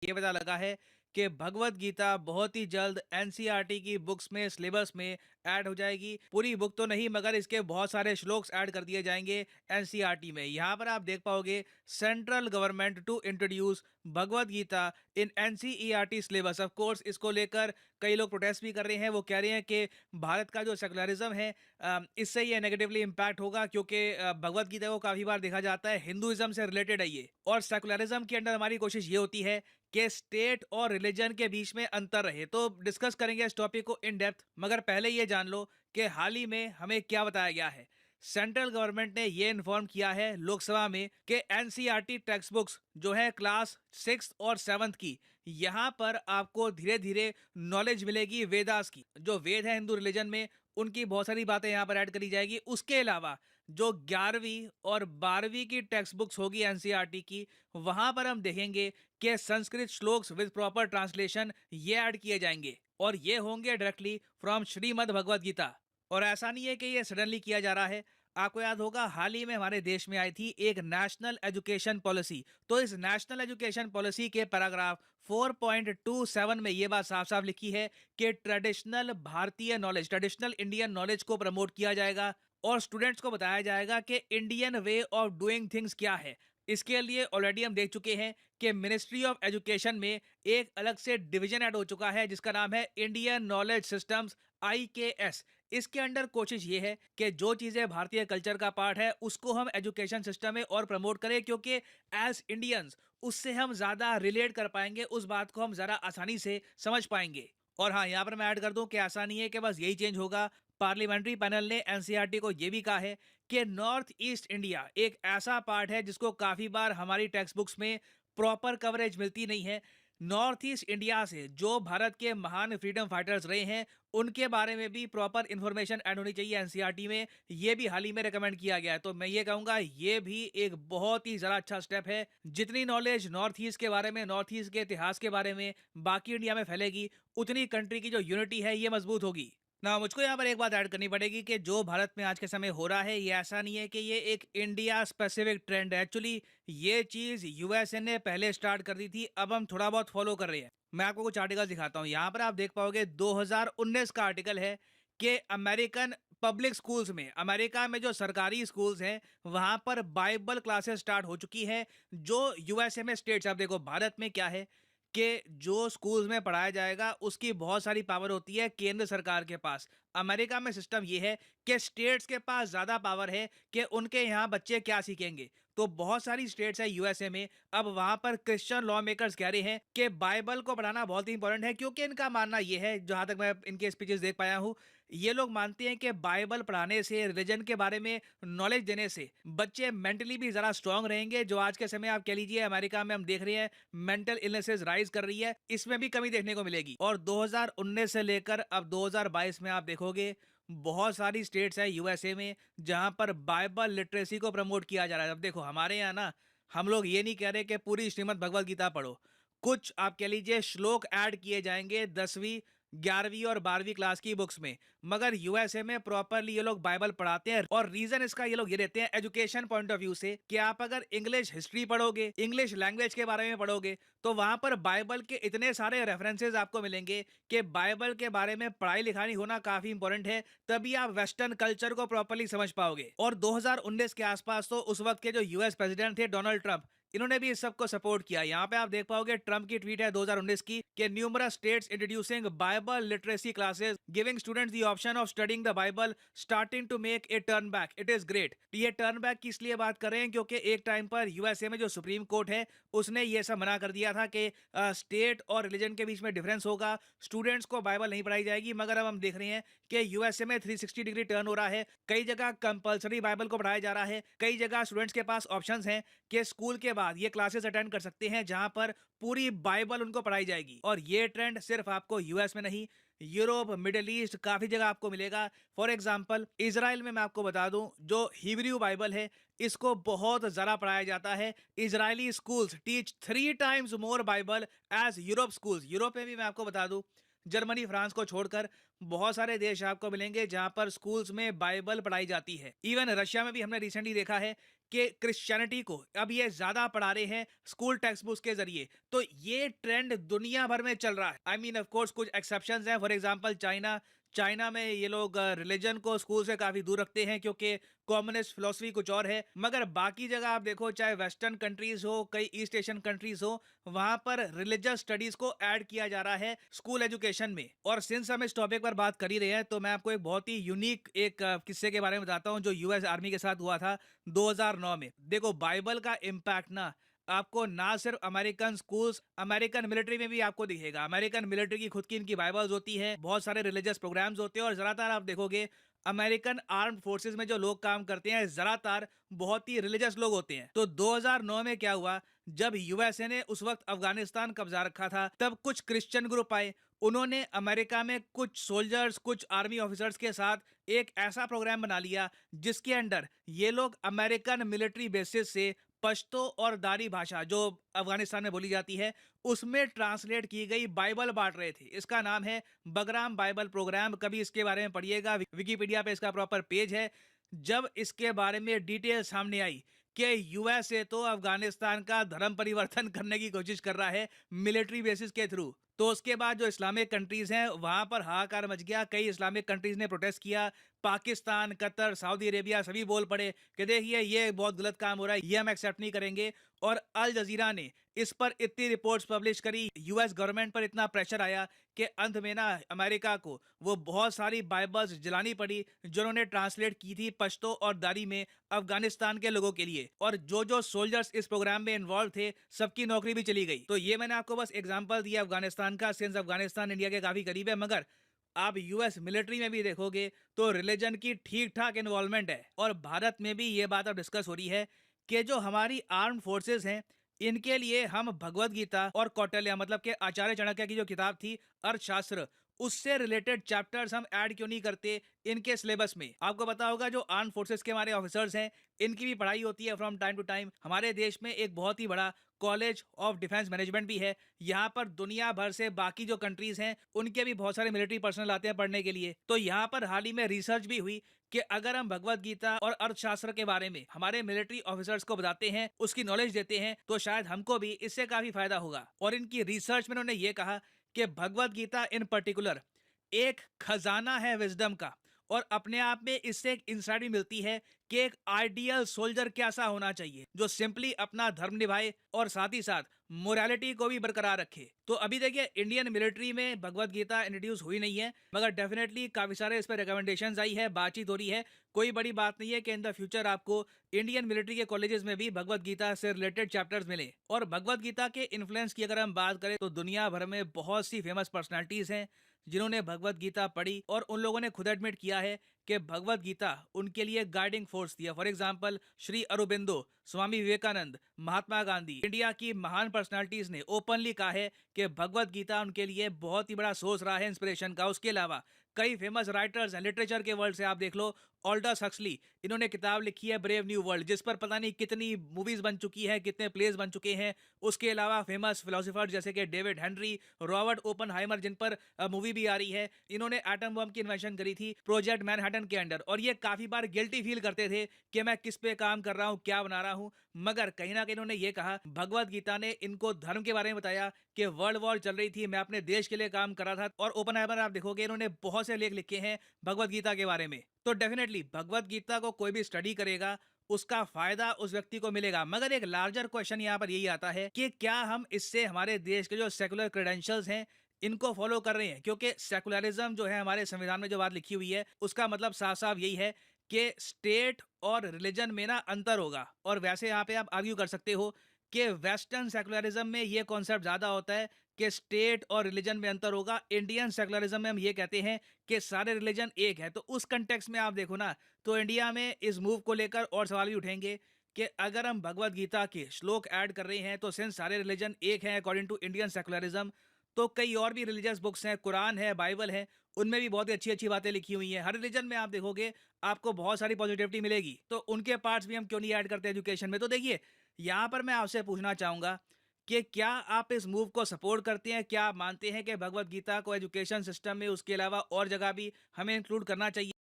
ये पता लगा है कि भगवत गीता बहुत ही जल्द एनसीईआरटी की बुक्स में सिलेबस में ऐड हो जाएगी। पूरी बुक तो नहीं मगर इसके बहुत सारे श्लोक्स ऐड कर दिए जाएंगे एनसीईआरटी में। यहाँ पर आप देख पाओगे central government to introduce Bhagavad Gita in NCERT syllabus. Of course इसको लेकर कई लोग प्रोटेस्ट भी कर रहे हैं। वो कह रहे हैं कि भारत का जो सेकुलरिज्म है इससे ये नेगेटिवली इम्पैक्ट होगा, क्योंकि भगवत गीता को काफी बार देखा जाता है हिंदुइज्म से रिलेटेड है ये, और सेकुलरिज्म के अंडर हमारी कोशिश ये होती है कि स्टेट और रिलीजन के बीच में अंतर रहे। तो डिस्कस करेंगे इस टॉपिक को इन डेप्थ, मगर पहले ये जान लो कि हाल ही में हमें क्या बताया गया है। सेंट्रल गवर्नमेंट ने ये इन्फॉर्म किया है लोकसभा में कि एनसीईआरटी टेक्स्ट बुक्स जो है क्लास 6 और 7 की, यहाँ पर आपको धीरे धीरे नॉलेज मिलेगी वेदास की। जो वेद है हिंदू रिलीजन में, उनकी बहुत सारी बातें यहाँ पर ऐड करी जाएगी। उसके अलावा जो 11वीं और 12वीं की टेक्स्ट बुक्स होगी एनसीईआरटी की, वहां पर हम देखेंगे कि Sanskrit shlokas with proper translation ये ऐड किए जाएंगे, और ये होंगे डायरेक्टली फ्रॉम श्रीमद् भगवद गीता। और ऐसा नहीं है कि ये सडनली किया जा रहा है। आपको याद होगा हाल ही में हमारे देश में आई थी एक नेशनल एजुकेशन पॉलिसी। तो इस नेशनल एजुकेशन पॉलिसी के पैराग्राफ 4.27 में ये बात साफ साफ लिखी है कि ट्रेडिशनल भारतीय नॉलेज, ट्रेडिशनल इंडियन नॉलेज को प्रमोट किया जाएगा, और स्टूडेंट्स को बताया जाएगा कि Indian way of doing things क्या है। इसके लिए ऑलरेडी हम देख चुके हैं कि मिनिस्ट्री ऑफ एजुकेशन में एक अलग से डिवीजन ऐड हो चुका है जिसका नाम है इंडियन नॉलेज सिस्टम्स, IKS। इसके अंडर कोशिश ये है कि जो चीजें भारतीय कल्चर का पार्ट है उसको हम एजुकेशन सिस्टम में और प्रमोट करें, क्योंकि एज इंडियंस उससे हम ज्यादा रिलेट कर पाएंगे, उस बात को हम ज्यादा आसानी से समझ पाएंगे। और हाँ, यहाँ पर मैं ऐड कर दूं कि ऐसा नहीं है कि बस यही चेंज होगा। पार्लियामेंट्री पैनल ने एनसीईआरटी को यह भी कहा है कि नॉर्थ ईस्ट इंडिया एक ऐसा पार्ट है जिसको काफी बार हमारी टेक्स्ट बुक्स में प्रॉपर कवरेज मिलती नहीं है। नॉर्थ ईस्ट इंडिया से जो भारत के महान फ्रीडम फाइटर्स रहे हैं उनके बारे में भी प्रॉपर इंफॉर्मेशन ऐड होनी चाहिए एनसीईआरटी में। ये भी हाल ही में रेकमेंड किया गया है। तो मैं ये कहूंगा ये भी एक बहुत ही जरा अच्छा स्टेप है। जितनी नॉलेज नॉर्थ ईस्ट के बारे में, नॉर्थ ईस्ट के इतिहास के बारे में बाकी इंडिया में फैलेगी, उतनी कंट्री की जो यूनिटी है ये मजबूत होगी ना। मुझको यहाँ पर एक बात ऐड करनी पड़ेगी कि जो भारत में आज के समय हो रहा है ये ऐसा नहीं है कि ये एक इंडिया स्पेसिफिक ट्रेंड है। एक्चुअली ये चीज यूएसए ने पहले स्टार्ट कर दी थी, अब हम थोड़ा बहुत फॉलो कर रहे हैं। मैं आपको कुछ आर्टिकल दिखाता हूँ। यहाँ पर आप देख पाओगे 2019 का आर्टिकल है कि अमेरिकन पब्लिक स्कूल्स में, अमेरिका में जो सरकारी स्कूल्स हैं वहां पर बाइबल क्लासेस स्टार्ट हो चुकी है। जो यूएसए में स्टेट्स, आप देखो भारत में क्या है कि जो स्कूल्स में पढ़ाया जाएगा उसकी बहुत सारी पावर होती है केंद्र सरकार के पास। अमेरिका में सिस्टम ये है कि स्टेट्स के पास ज्यादा पावर है कि उनके यहाँ बच्चे क्या सीखेंगे। तो बहुत सारी स्टेट्स है यूएसए में, अब वहां पर क्रिश्चियन लॉ मेकर्स कह रहे हैं कि बाइबल को पढ़ाना बहुत ही इंपॉर्टेंट है, क्योंकि इनका मानना यह है, जहां तक मैं इनके स्पीचेस देख पाया हूं, ये लोग मानते हैं कि बाइबल पढ़ाने से, रिलीजन के बारे में नॉलेज देने से बच्चे मेंटली भी जरा स्ट्रांग रहेंगे। जो आज के समय आप कह लीजिए अमेरिका में हम देख रहे हैं मेंटल इलनेसेस राइज कर रही है, इसमें भी कमी देखने को मिलेगी। और 2019 से लेकर अब 2022 में आप देखोगे बहुत सारी स्टेट्स है यूएसए में जहां पर बाइबल लिटरेसी को प्रमोट किया जा रहा है। अब देखो हमारे यहाँ ना, हम लोग ये नहीं कह रहे कि पूरी श्रीमद् भगवद गीता पढ़ो, कुछ आप कह लीजिए श्लोक ऐड किए जाएंगे 10वीं 11वीं और 12वीं क्लास की बुक्स में, मगर यूएसए में प्रॉपरली ये लोग बाइबल पढ़ाते हैं। और रीजन इसका ये लोग ये देते हैं एजुकेशन पॉइंट ऑफ व्यू से कि आप अगर इंग्लिश हिस्ट्री पढ़ोगे, इंग्लिश लैंग्वेज के बारे में पढ़ोगे, तो वहां पर बाइबल के इतने सारे रेफरेंसेस आपको मिलेंगे कि बाइबल के बारे में पढ़ाई लिखाई होना काफी इंपॉर्टेंट है, तभी आप वेस्टर्न कल्चर को प्रॉपरली समझ पाओगे। और 2019 के आसपास तो उस वक्त के जो यूएस प्रेसिडेंट थे डोनाल्ड ट्रंप, इन्होंने भी इस सब को सपोर्ट किया। यहाँ पे आप देख पाओगे ट्रम्प की ट्वीट है 2019 की कि numerous states introducing Bible literacy classes giving students the option of studying the Bible starting to make a turn back, it is great. ये टर्न बैक की इसलिए बात कर रहे हैं क्योंकि एक टाइम पर यूएसए में जो सुप्रीम कोर्ट है उसने ये सब मना कर दिया था कि स्टेट और रिलीजन के बीच में डिफरेंस होगा, स्टूडेंट्स को बाइबल नहीं पढ़ाई जाएगी। मगर अब हम देख रहे हैं कि यूएसए में 360 डिग्री टर्न हो रहा है। कई जगह कंपलसरी बाइबल को पढ़ाया जा रहा है, कई जगह स्टूडेंट्स के पास ऑप्शंस हैं कि स्कूल के बाद ये क्लासेस अटेंड कर सकते हैं जहां पर पूरी बाइबल उनको पढ़ाई जाएगी। और ये ट्रेंड सिर्फ आपको यूएस में नहीं, यूरोप, मिडिल ईस्ट, काफी जगह आपको मिलेगा। फॉर एग्जांपल इजराइल में मैं आपको बता दूं, जो हिब्रू बाइबल है इसको बहुत ज्यादा पढ़ाया जाता है। Israeli schools teach 3 times more Bible as Europe schools. Europe में भी मैं आपको बता दूं, जर्मनी, फ्रांस को छोड़कर बहुत सारे देश आपको मिलेंगे जहां पर स्कूल्स में बाइबल पढ़ाई जाती है। इवन रशिया में भी हमने रिसेंटली देखा है कि क्रिश्चियनिटी को अब ये ज्यादा पढ़ा रहे हैं स्कूल टेक्स्ट बुक्स के जरिए। तो ये ट्रेंड दुनिया भर में चल रहा है। आई मीन ऑफ कोर्स कुछ एक्सेप्शंस हैं, फॉर एग्जांपल चाइना। चाइना में ये लोग रिलीजन को स्कूल से काफी दूर रखते हैं क्योंकि कम्युनिस्ट फिलोसफी कुछ और है। मगर बाकी जगह आप देखो, चाहे वेस्टर्न कंट्रीज हो, कई ईस्ट एशियन कंट्रीज हो, वहां पर रिलीजियस स्टडीज को ऐड किया जा रहा है स्कूल एजुकेशन में। और सिंस हम इस टॉपिक पर बात कर ही रहे हैं, तो मैं आपको एक बहुत ही यूनिक एक किस्से के बारे में बताता हूँ जो यूएस आर्मी के साथ हुआ था 2009 में। देखो, बाइबल का इम्पैक्ट ना आपको ना सिर्फ अमेरिकन स्कूल्स, अमेरिकन मिलिट्री में भी आपको दिखेगा। अमेरिकन मिलिट्री की खुद की इनकी बाइबल्स होती है, बहुत सारे रिलीजियस प्रोग्राम्स होते हैं, और ज्यादातर आप देखोगे अमेरिकन आर्म्ड फोर्सेस में जो लोग काम करते हैं ज्यादातर बहुत ही रिलीजियस लोग होते हैं। तो 2009 में क्या हुआ, जब यूएसए ने उस वक्त अफगानिस्तान कब्जा रखा था, तब कुछ क्रिश्चियन ग्रुप आए। उन्होंने अमेरिका में कुछ सोल्जर्स, कुछ आर्मी ऑफिसर्स के साथ एक ऐसा प्रोग्राम बना लिया जिसके अंडर ये लोग अमेरिकन मिलिट्री बेसिस से पश्तो और दारी भाषा जो अफगानिस्तान में बोली जाती है उसमें ट्रांसलेट की गई बाइबल बांट रहे थे। इसका नाम है बगराम बाइबल प्रोग्राम। कभी इसके बारे में पढ़िएगा, विकिपीडिया पे इसका प्रॉपर पेज है। जब इसके बारे में डिटेल सामने आई कि यूएसए तो अफगानिस्तान का धर्म परिवर्तन करने की कोशिश कर रहा है मिलिट्री बेसिस के थ्रू, तो उसके बाद जो इस्लामिक कंट्रीज हैं वहां पर हाहाकार मच गया। कई इस्लामिक कंट्रीज ने प्रोटेस्ट किया। पाकिस्तान, कतर, सऊदी अरेबिया सभी बोल पड़े कि देखिए ये बहुत गलत काम हो रहा है, ये हम एक्सेप्ट नहीं करेंगे। और अल जजीरा ने इस पर इतनी रिपोर्ट्स पब्लिश करी, यूएस गवर्नमेंट पर इतना प्रेशर आया कि अंत में ना अमेरिका को वो बहुत सारी बाइबल्स जलानी पड़ी जो उन्होंने ट्रांसलेट की थी पश्तो और दारी में अफगानिस्तान के लोगों के लिए। और जो जो सोल्जर्स इस प्रोग्राम में इन्वॉल्व थे सबकी नौकरी भी चली गई। तो ये मैंने आपको बस एग्जांपल दिया अफगानिस्तान का, सिंस अफगानिस्तान इंडिया के काफी करीब है। मगर आप यूएस मिलिट्री में भी देखोगे तो रिलीजन की ठीक ठाक इन्वॉल्वमेंट है। और भारत में भी ये बात अब डिस्कस हो रही है कि जो हमारी आर्म फोर्सेस हैं इनके लिए हम भगवत गीता और कौटिल्य, मतलब कि आचार्य चाणक्य की जो किताब थी अर्थशास्त्र, उससे रिलेटेड चैप्टर्स हम ऐड क्यों नहीं करते इनके सिलेबस में। आपको पता होगा जो आर्म फोर्सेस के हमारे ऑफिसर्स हैं इनकी भी पढ़ाई होती है फ्रॉम टाइम टू टाइम। हमारे देश में एक बहुत ही बड़ा कॉलेज ऑफ डिफेंस मैनेजमेंट भी है। यहाँ पर दुनिया भर से बाकी जो कंट्रीज हैं उनके भी बहुत सारे मिलिट्री पर्सनल आते हैं पढ़ने के लिए। तो यहाँ पर हाल ही में रिसर्च भी हुई कि अगर हम भगवत गीता और अर्थशास्त्र के बारे में हमारे मिलिट्री ऑफिसर्स को बताते हैं, उसकी नॉलेज देते हैं, तो शायद हमको भी इससे काफी फायदा होगा। और इनकी रिसर्च में उन्होंने ये कहा कि भगवत गीता इन पर्टिकुलर एक खजाना है विजडम का। और अपने आप में इससे एक इंसाइट भी मिलती है कि एक आइडियल सोल्जर कैसा होना चाहिए जो सिंपली अपना धर्म निभाए और साथ ही साथ मोरालिटी को भी बरकरार रखे। तो अभी देखिए इंडियन मिलिट्री में भगवत गीता इंट्रोड्यूस हुई नहीं है, मगर डेफिनेटली काफी सारे इस पर रिकमेंडेशंस आई है, बातचीत हो रही है। कोई बड़ी बात नहीं है कि इन द फ्यूचर आपको इंडियन मिलिट्री के कॉलेजेस में भी भगवत गीता से रिलेटेड चैप्टर्स मिले। और भगवत गीता के इन्फ्लुएंस की अगर हम बात करें तो दुनिया भर में बहुत सी फेमस पर्सनालिटीज हैं जिन्होंने भगवत गीता पढ़ी और उन लोगों ने खुद एडमिट किया है कि भगवत गीता उनके लिए गाइडिंग फोर्स थी। For example Shri Aurobindo, Swami Vivekananda, Mahatma Gandhi, India की महान पर्सनालिटीज ने ओपनली कहा है कि भगवत गीता उनके लिए बहुत ही बड़ा सोर्स रहा है इंस्पिरेशन का। उसके अलावा कई फेमस राइटर्स हैं लिटरेचर के वर्ल्ड से, आप देख लो ऑल्डस हक्सली, इन्होंने किताब लिखी है ब्रेव न्यू वर्ल्ड, जिस पर पता नहीं कितनी मूवीज बन चुकी है, कितने प्लेस बन चुके हैं। उसके अलावा फेमस फिलोसोफर जैसे कि डेविड हेनरी, रॉबर्ट ओपनहाइमर, जिन पर मूवी भी आ रही है, इन्होंने एटम बम की इन्वेंशन करी थी प्रोजेक्ट मैनहट्टन के अंडर। और ये काफी बार गिल्टी फील करते थे कि मैं किस पे काम कर रहा हूँ, क्या बना रहा हूँ। मगर कहीं ना कहीं इन्होंने ये कहा, भगवत गीता ने इनको धर्म के बारे में बताया कि वर्ल्ड वॉर चल रही थी, मैं अपने देश के लिए काम कर रहा था। और ओपनहाइमर आप देखोगे इन्होंने बहुत से लेख लिखे हैं भगवत गीता के बारे में। तो डेफिनेटली भगवत गीता को कोई भी स्टडी करेगा उसका फायदा उस व्यक्ति को मिलेगा। मगर एक लार्जर क्वेश्चन यहाँ पर यही आता है कि क्या हम इससे हमारे देश के जो सेकुलर क्रेडेंशियल्स हैं इनको फॉलो कर रहे हैं? क्योंकि सेकुलरिज्म जो है हमारे संविधान में जो बात लिखी हुई है उसका मतलब साफ साफ यही है कि स्टेट और रिलीजन में ना अंतर होगा। और वैसे यहाँ पे आप आर्ग्यू कर सकते हो कि वेस्टर्न सेकुलरिज्म में ये कॉन्सेप्ट ज्यादा होता है कि स्टेट और रिलीजन में अंतर होगा। इंडियन सेकुलरिज्म में हम ये कहते हैं कि सारे रिलीजन एक है। तो उस कंटेक्स्ट में आप देखो ना, तो इंडिया में इस मूव को लेकर और सवाल भी उठेंगे कि अगर हम भगवत गीता के श्लोक ऐड कर रहे हैं तो सिंस सारे रिलीजन एक हैं अकॉर्डिंग टू इंडियन सेकुलरिज्म, तो कई और भी रिलीजियस बुक्स हैं, कुरान है, बाइबल है, उनमें भी बहुत ही अच्छी अच्छी बातें लिखी हुई हैं। हर रिलीजन में आप देखोगे आपको बहुत सारी पॉजिटिविटी मिलेगी, तो उनके पार्ट्स भी हम क्यों नहीं ऐड करते एजुकेशन में। तो देखिए यहाँ पर मैं आपसे पूछना चाहूंगा कि क्या आप इस मूव को सपोर्ट करते हैं? क्या आप मानते हैं कि भगवत गीता को एजुकेशन सिस्टम में उसके अलावा और जगह भी हमें इंक्लूड करना चाहिए?